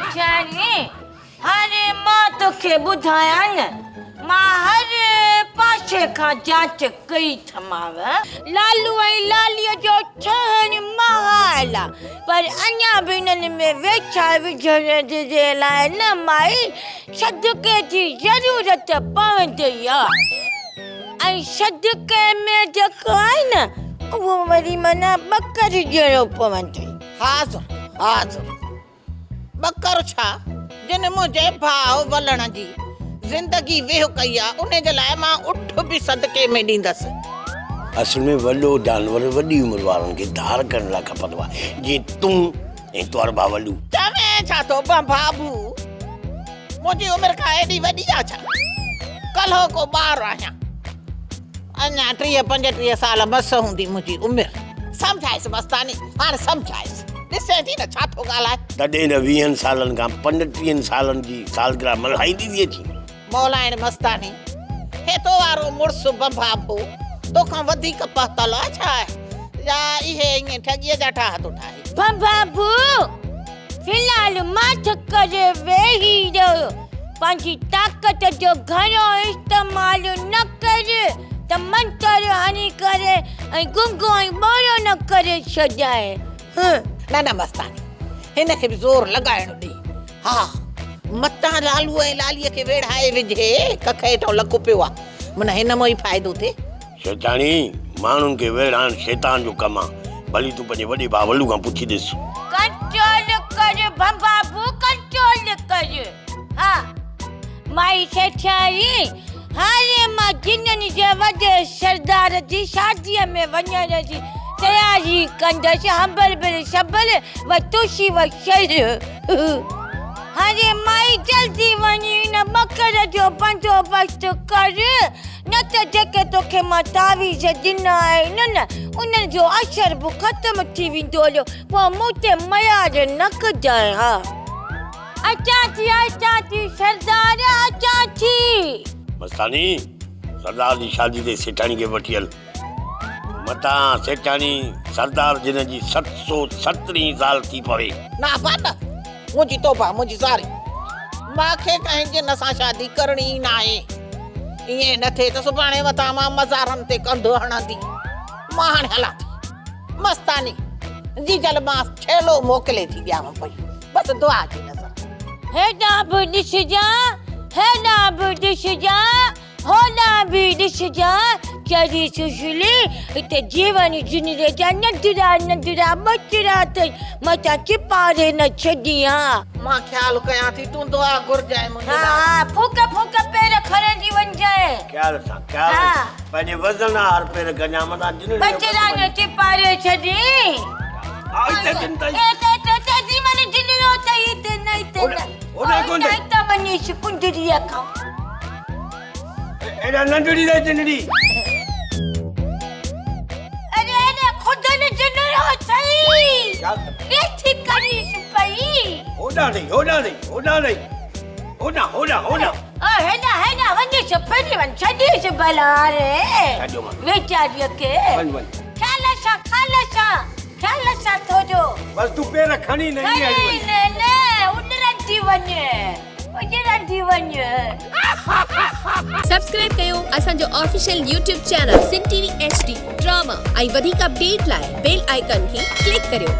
सेठानी अरे मां तोखे ॿुधाया न मां हर पासे खां जांच कई थमाव लालू ऐं लालीअ जो ठहण महाल पर अञा बि इन्हनि में वेछा विझण जे लाइ न माई सदके जी ज़रूरत पवंदी आहे ऐं सदके में जेको आहे न उहो वरी माना ॿकर जहिड़ो पवंदो हाँ बकर छा जिन मुंहिंजे भाउ वलण जी जिंदगी वेह कई आहे उन जे लाइ मां उठ बि सदके में ॾींदसि। असल में वॾो जानवर वॾी उमिरि वारनि खे धार करण लाइ खपंदो आहे जीअं तूं ऐं तुंहिंजो भाउ वॾो। चवे छा थो बाबू मुंहिंजी उमिरि खां एॾी वॾी आहे छा? कल्ह को ॿार आहियां अञा 30-35 साल मस हूंदी मुंहिंजी उमिरि। सम्झाइसि मस्तानी हाणे सम्झाइसि ॾिसे थी न छा थो ॻाल्हाए। तॾहिं न 20 सालनि खां 35 सालनि जी सालगिरह मल्हाईंदी थी अची। मौलाइण मस्तानी हे तो वारो मुड़ुसु बाबू तोखां वधीक पहतल आहे छा या इहे ईअं ठॻीअ जा ठाह थो ठाहे। बाबू फिलहाल माथ करे वेही रहो पंहिंजी ताक़त जो घणो इस्तेमालु न कर त मंत्र हणी करे ऐं गुंगो ऐं ॿोरो न करे छॾाए। न मस्तानी हिन खे बि ज़ोर लॻाइणो ॾे। हा मतां लालू ऐं लालीअ खे वेढ़ाए विझे कख हेठो लको पियो आहे मन हिन मां ई फ़ाइदो थिए। शैतानी माण्हुनि खे वेढ़ाइण शैतान जो कमु आहे भली तूं पंहिंजे वॾे भाउ वलू खां पुछी ॾिस। कंट्रोल कर बाबू कंट्रोल कर। हा माई सेठाई हाणे मां जिन्हनि जे वॾे सरदार जी शादीअ में वञण जी तयारी कंदसि हंबल बिल शबल व तुशी व शर। हाणे माई जल्दी वञी न ॿकर जो बंदोबस्त कर न त जेके तोखे मां तावीज़ ॾिना आहिनि न उन्हनि जो असर बि ख़तमु थी वेंदो पोइ मूं ते मयार न कजांइ। हा अचां थी सरदार अचां थी। मस्तानी सरदार जी शादी ते सेठानी खे वठी हल। मतां सेठानी सरदार जिन जी 717 साल थी पवे। ना बाबा मुंहिंजी तोबा मुंहिंजी सारी मूंखे कंहिं जिन सां शादी करणी न आहे। ईअं न थिए त सुभाणे मथां मां मज़ारनि ते कंधु हणंदी। मां हाणे हलां थी मस्तानी जी जल मां छेलो मोकिले थी ॾियांव पई बसि दुआ जी नज़र। हेॾा बि ॾिसजां हेॾा बि ॾिसजां होॾा बि ॾिसजां चरी सुशली हिते जीवन जिनरे जा नंढड़ा बचड़ा अथई मथां चिपारे न छॾियां। मां ख़्यालु कयां थी तूं दुआ घुरजांइ मुंहिंजे लाइ। हा फूक पेर खणंदी वञजांइ। ख़्याल सां पंहिंजे वज़न हार पेर कञा मथां जिन बचड़ा न चिपारे छॾी। तेजी माने जिनरो तई ते नहीं ते नहीं त मनीष कुंडरीअ खां एॾा नंढड़ी न जिनड़ी। अरे ने खुद ने जिनरो तई केथी करीस पई। होड़ा नहीं हेडा वञे छपड़ी वन छडी से भला रे वेचारी के ख्याल सां थोजो बस तू पेर खणी नहीं आई ने उनरंती वञे सब्सक्राइब कयो असांजो ऑफिशियल YouTube चैनल सिन टीवी HD ड्रामा ऐं वधीक अपडेट लाइ बेल आइकन खे क्लिक करियो।